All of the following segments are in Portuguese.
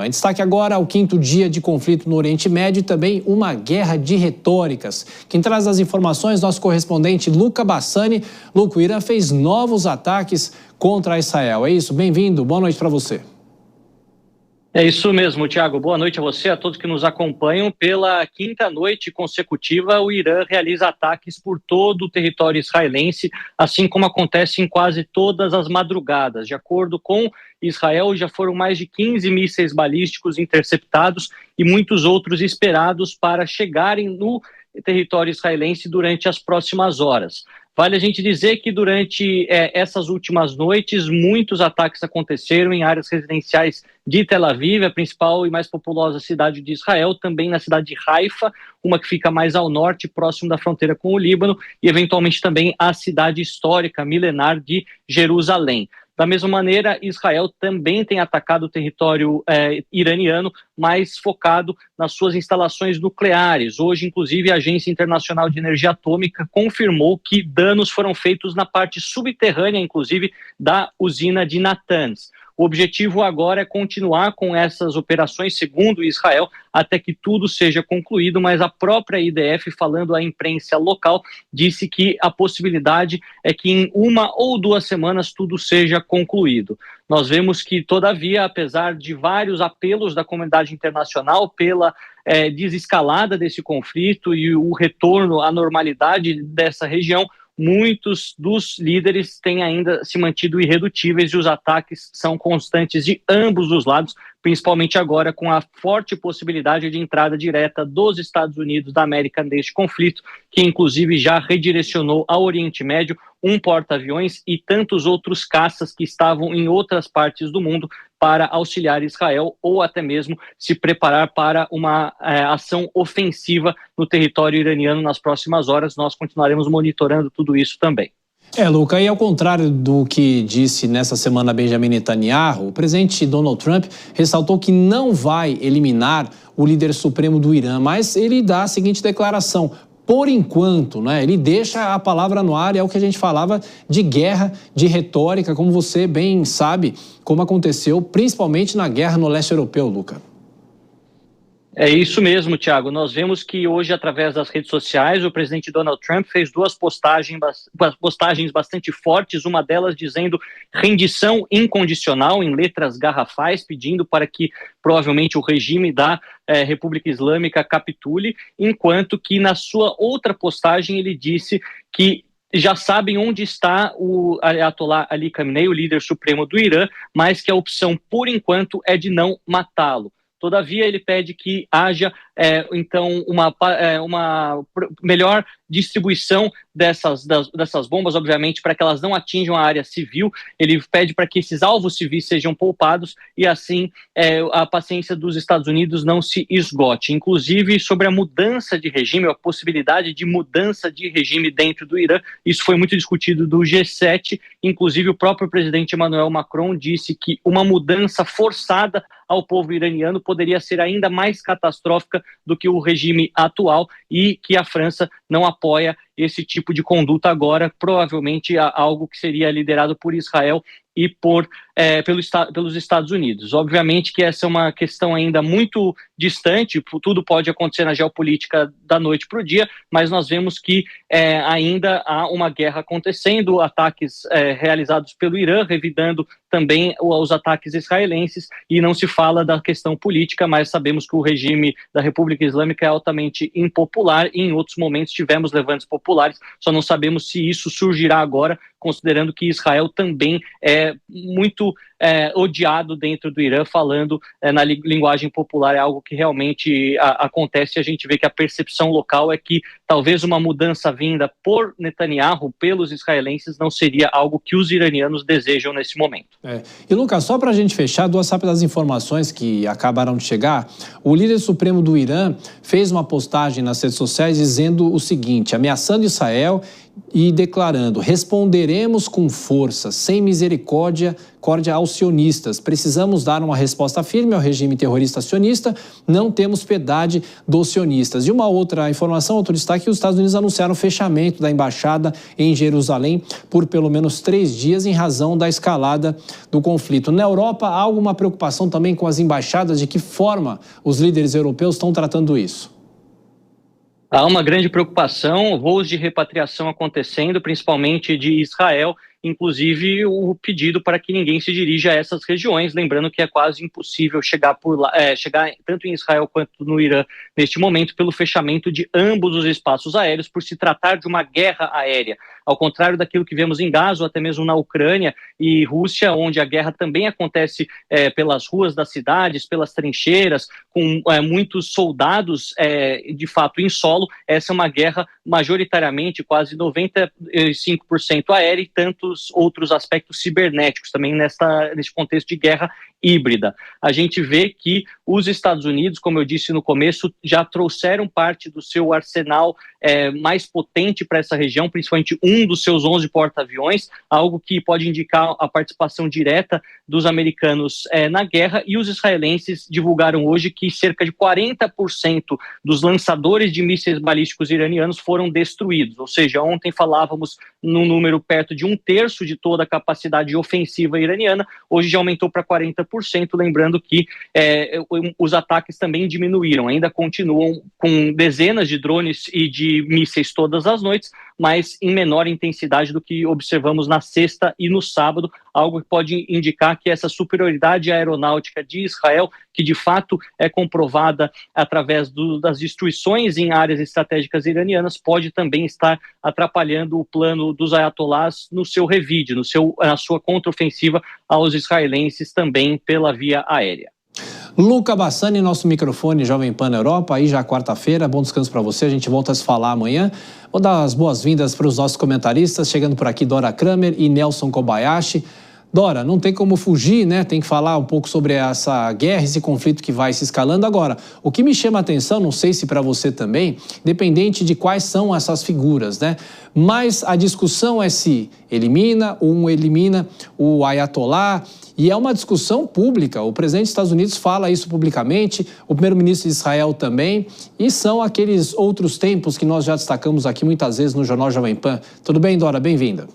Em destaque agora o 5º dia de conflito no Oriente Médio e também uma guerra de retóricas. Quem traz as informações, nosso correspondente Luca Bassani. Luca, o Irã fez novos ataques contra Israel. É isso? Bem-vindo, boa noite para você. É isso mesmo, Thiago. Boa noite a você, a todos que nos acompanham. Pela 5ª noite consecutiva, o Irã realiza ataques por todo o território israelense, assim como acontece em quase todas as madrugadas. De acordo com Israel, já foram mais de 15 mísseis balísticos interceptados e muitos outros esperados para chegarem no território israelense durante as próximas horas. Vale a gente dizer que durante essas últimas noites, muitos ataques aconteceram em áreas residenciais de Tel Aviv, a principal e mais populosa cidade de Israel, também na cidade de Haifa, uma que fica mais ao norte, próximo da fronteira com o Líbano, e eventualmente também a cidade histórica, milenar de Jerusalém. Da mesma maneira, Israel também tem atacado o território iraniano, mas focado nas suas instalações nucleares. Hoje, inclusive, a Agência Internacional de Energia Atômica confirmou que danos foram feitos na parte subterrânea, inclusive, da usina de Natanz. O objetivo agora é continuar com essas operações, segundo Israel, até que tudo seja concluído, mas a própria IDF, falando à imprensa local, disse que a possibilidade é que em 1 ou 2 semanas tudo seja concluído. Nós vemos que, todavia, apesar de vários apelos da comunidade internacional pela desescalada desse conflito e o retorno à normalidade dessa região, muitos dos líderes têm ainda se mantido irredutíveis e os ataques são constantes de ambos os lados, principalmente agora com a forte possibilidade de entrada direta dos Estados Unidos da América neste conflito, que inclusive já redirecionou ao Oriente Médio um porta-aviões e tantos outros caças que estavam em outras partes do mundo para auxiliar Israel ou até mesmo se preparar para uma ação ofensiva no território iraniano nas próximas horas. Nós continuaremos monitorando tudo isso também. Luca, e ao contrário do que disse nessa semana Benjamin Netanyahu, o presidente Donald Trump ressaltou que não vai eliminar o líder supremo do Irã, mas ele dá a seguinte declaração: por enquanto, né, ele deixa a palavra no ar, é o que a gente falava de guerra, de retórica, como você bem sabe, como aconteceu principalmente na guerra no leste europeu, Luca. É isso mesmo, Thiago. Nós vemos que hoje, através das redes sociais, o presidente Donald Trump fez 2 postagens bastante fortes, uma delas dizendo rendição incondicional em letras garrafais, pedindo para que provavelmente o regime da República Islâmica capitule, enquanto que na sua outra postagem ele disse que já sabem onde está o Ayatollah Ali Khamenei, o líder supremo do Irã, mas que a opção, por enquanto, é de não matá-lo. Todavia, ele pede que haja, então, uma melhor distribuição dessas bombas, obviamente, para que elas não atinjam a área civil. Ele pede para que esses alvos civis sejam poupados e, assim, a paciência dos Estados Unidos não se esgote. Inclusive, sobre a mudança de regime, a possibilidade de mudança de regime dentro do Irã, isso foi muito discutido do G7. Inclusive, o próprio presidente Emmanuel Macron disse que uma mudança forçada ao povo iraniano poderia ser ainda mais catastrófica do que o regime atual e que a França não apoia esse tipo de conduta agora, provavelmente algo que seria liderado por Israel e pelos Estados Unidos. Obviamente que essa é uma questão ainda muito distante, tudo pode acontecer na geopolítica da noite para o dia, mas nós vemos que ainda há uma guerra acontecendo, ataques realizados pelo Irã, revidando também os ataques israelenses, e não se fala da questão política, mas sabemos que o regime da República Islâmica é altamente impopular e em outros momentos tivemos levantes populares, só não sabemos se isso surgirá agora, considerando que Israel também é muito odiado dentro do Irã, falando na linguagem popular, é algo que realmente acontece, e a gente vê que a percepção local é que talvez uma mudança vinda por Netanyahu, pelos israelenses, não seria algo que os iranianos desejam nesse momento. E Lucas, só para a gente fechar, 2 rápidas informações que acabaram de chegar. O líder supremo do Irã fez uma postagem nas redes sociais dizendo o seguinte, ameaçando Israel e declarando: responderemos com força, sem misericórdia aos sionistas. Precisamos dar uma resposta firme ao regime terrorista sionista, não temos piedade dos sionistas. E uma outra informação, outro destaque: os Estados Unidos anunciaram o fechamento da embaixada em Jerusalém por pelo menos 3 dias em razão da escalada do conflito. Na Europa, há alguma preocupação também com as embaixadas? De que forma os líderes europeus estão tratando isso? Há uma grande preocupação, voos de repatriação acontecendo, principalmente de Israel, inclusive o pedido para que ninguém se dirija a essas regiões, lembrando que é quase impossível chegar por lá, chegar tanto em Israel quanto no Irã neste momento, pelo fechamento de ambos os espaços aéreos, por se tratar de uma guerra aérea. Ao contrário daquilo que vemos em Gaza, ou até mesmo na Ucrânia e Rússia, onde a guerra também acontece pelas ruas das cidades, pelas trincheiras, com muitos soldados de fato em solo. Essa é uma guerra majoritariamente, quase 95% aérea, e tantos outros aspectos cibernéticos também nesse contexto de guerra híbrida. A gente vê que os Estados Unidos, como eu disse no começo, já trouxeram parte do seu arsenal mais potente para essa região, principalmente um dos seus 11 porta-aviões, algo que pode indicar a participação direta dos americanos na guerra. E os israelenses divulgaram hoje que cerca de 40% dos lançadores de mísseis balísticos iranianos foram destruídos, ou seja, ontem falávamos num número perto de 1/3 de toda a capacidade ofensiva iraniana, hoje já aumentou para 40%, lembrando que os ataques também diminuíram, ainda continuam com dezenas de drones e de mísseis todas as noites, mas em menor intensidade do que observamos na sexta e no sábado, algo que pode indicar que essa superioridade aeronáutica de Israel, que de fato é comprovada através das destruições em áreas estratégicas iranianas, pode também estar atrapalhando o plano dos ayatolás no seu revide, na sua contraofensiva aos israelenses também pela via aérea. Luca Bassani, nosso microfone Jovem Pan Europa, aí já quarta-feira, bom descanso para você, a gente volta a se falar amanhã. Vou dar as boas-vindas para os nossos comentaristas, chegando por aqui Dora Kramer e Nelson Kobayashi. Dora, não tem como fugir, né? Tem que falar um pouco sobre essa guerra, esse conflito que vai se escalando. Agora, o que me chama a atenção, não sei se para você também, independente de quais são essas figuras, né? Mas a discussão é se elimina o Ayatollah, e é uma discussão pública. O presidente dos Estados Unidos fala isso publicamente, o primeiro-ministro de Israel também, e são aqueles outros tempos que nós já destacamos aqui muitas vezes no Jornal Jovem Pan. Tudo bem, Dora? Bem-vinda.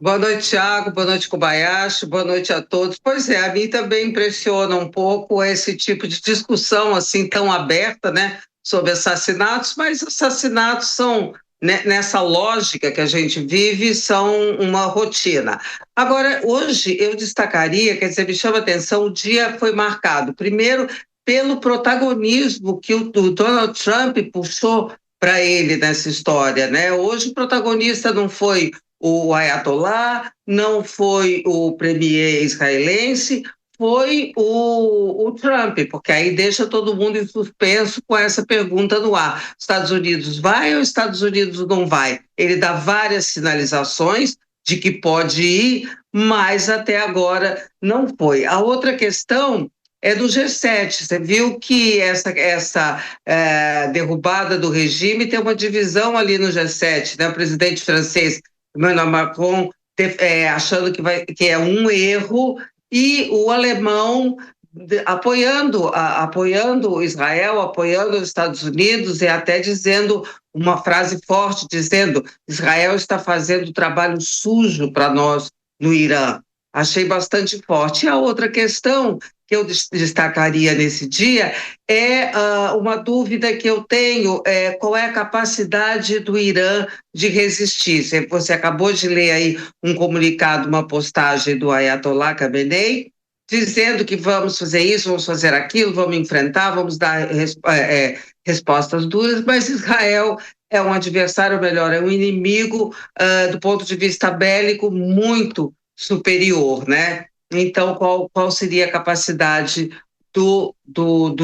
Boa noite, Thiago. Boa noite, Kobayashi. Boa noite a todos. Pois é, a mim também impressiona um pouco esse tipo de discussão assim tão aberta, né, sobre assassinatos, mas assassinatos são, né, nessa lógica que a gente vive, são uma rotina. Agora, hoje eu destacaria, quer dizer, me chama a atenção, o dia foi marcado, primeiro, pelo protagonismo que o Donald Trump puxou para ele nessa história, né? Hoje o protagonista não foi o Ayatollah, não foi o premier israelense, foi o Trump, porque aí deixa todo mundo em suspenso com essa pergunta no ar. Estados Unidos vai ou Estados Unidos não vai? Ele dá várias sinalizações de que pode ir, mas até agora não foi. A outra questão é do G7. Você viu que essa derrubada do regime tem uma divisão ali no G7, né? O presidente francês Emmanuel Macron achando que é um erro, e o alemão apoiando Israel, apoiando os Estados Unidos, e até dizendo uma frase forte, dizendo: Israel está fazendo trabalho sujo para nós no Irã. Achei bastante forte. E a outra questão que eu destacaria nesse dia é uma dúvida que eu tenho, qual é a capacidade do Irã de resistir. Você acabou de ler aí um comunicado, uma postagem do Ayatollah Khamenei, dizendo que vamos fazer isso, vamos fazer aquilo, vamos enfrentar, vamos dar respostas duras, mas Israel é um adversário, melhor, é um inimigo do ponto de vista bélico muito superior, né? Então, qual seria a capacidade do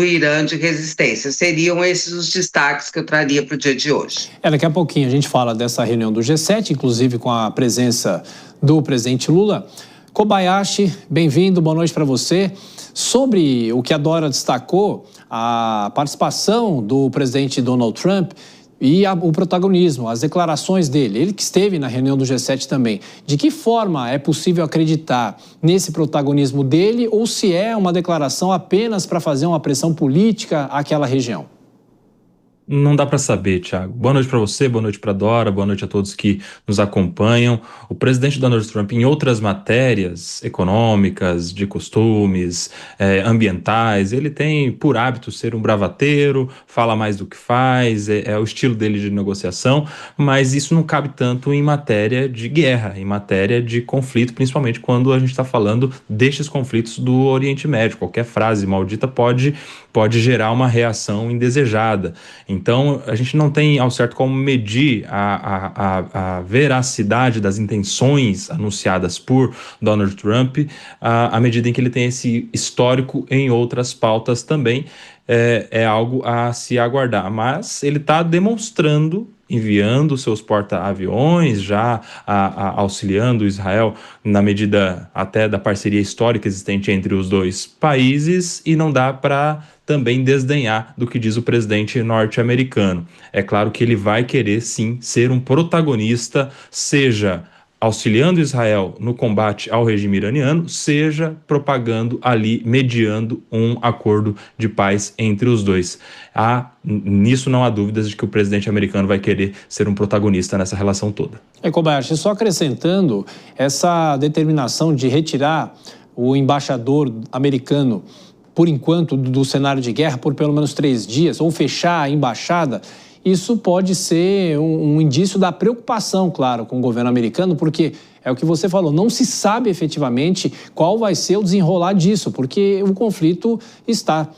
Irã de resistência? Seriam esses os destaques que eu traria para o dia de hoje. Daqui a pouquinho a gente fala dessa reunião do G7, inclusive com a presença do presidente Lula. Kobayashi, bem-vindo, boa noite para você. Sobre o que a Dora destacou, a participação do presidente Donald Trump E o protagonismo, as declarações dele, ele que esteve na reunião do G7 também, de que forma é possível acreditar nesse protagonismo dele ou se é uma declaração apenas para fazer uma pressão política àquela região? Não dá para saber, Thiago. Boa noite para você, boa noite para Dora, boa noite a todos que nos acompanham. O presidente Donald Trump, em outras matérias econômicas, de costumes, ambientais, ele tem por hábito ser um bravateiro, fala mais do que faz, é o estilo dele de negociação, mas isso não cabe tanto em matéria de guerra, em matéria de conflito, principalmente quando a gente está falando destes conflitos do Oriente Médio. Qualquer frase maldita pode gerar uma reação indesejada. Então, a gente não tem ao certo como medir a veracidade das intenções anunciadas por Donald Trump, à medida em que ele tem esse histórico em outras pautas também. É algo a se aguardar, mas ele está demonstrando, enviando seus porta-aviões, já auxiliando Israel na medida até da parceria histórica existente entre os dois países, e não dá para também desdenhar do que diz o presidente norte-americano. É claro que ele vai querer, sim, ser um protagonista, seja auxiliando Israel no combate ao regime iraniano, seja propagando ali, mediando um acordo de paz entre os dois. Nisso não há dúvidas de que o presidente americano vai querer ser um protagonista nessa relação toda. Kobayashi, só acrescentando essa determinação de retirar o embaixador americano, por enquanto, do cenário de guerra por pelo menos 3 dias, ou fechar a embaixada, isso pode ser um indício da preocupação, claro, com o governo americano, porque é o que você falou, não se sabe efetivamente qual vai ser o desenrolar disso, porque o conflito está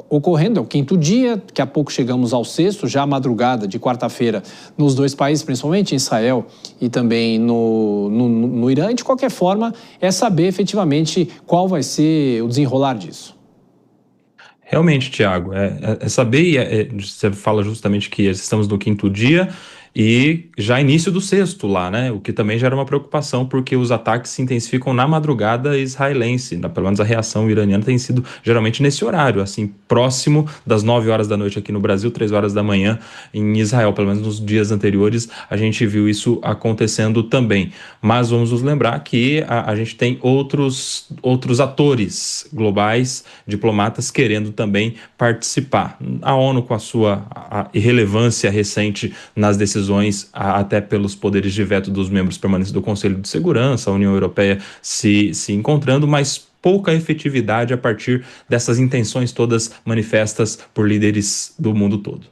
ocorrendo, é o 5º dia, daqui a pouco chegamos ao 6º, já madrugada de quarta-feira, nos dois países, principalmente em Israel e também no Irã. E de qualquer forma, é saber efetivamente qual vai ser o desenrolar disso. Realmente, Thiago, é saber, você fala justamente que estamos no 5º dia e já início do 6º lá, né? O que também gera uma preocupação, porque os ataques se intensificam na madrugada israelense, pelo menos a reação iraniana tem sido geralmente nesse horário, assim, próximo das 9 horas da noite aqui no Brasil, 3 horas da manhã em Israel. Pelo menos nos dias anteriores a gente viu isso acontecendo também. Mas vamos nos lembrar que a gente tem outros atores globais, diplomatas, querendo também participar. A ONU, com a sua irrelevância recente nas decisões, até pelos poderes de veto dos membros permanentes do Conselho de Segurança, a União Europeia se encontrando, mas pouca efetividade a partir dessas intenções todas manifestas por líderes do mundo todo.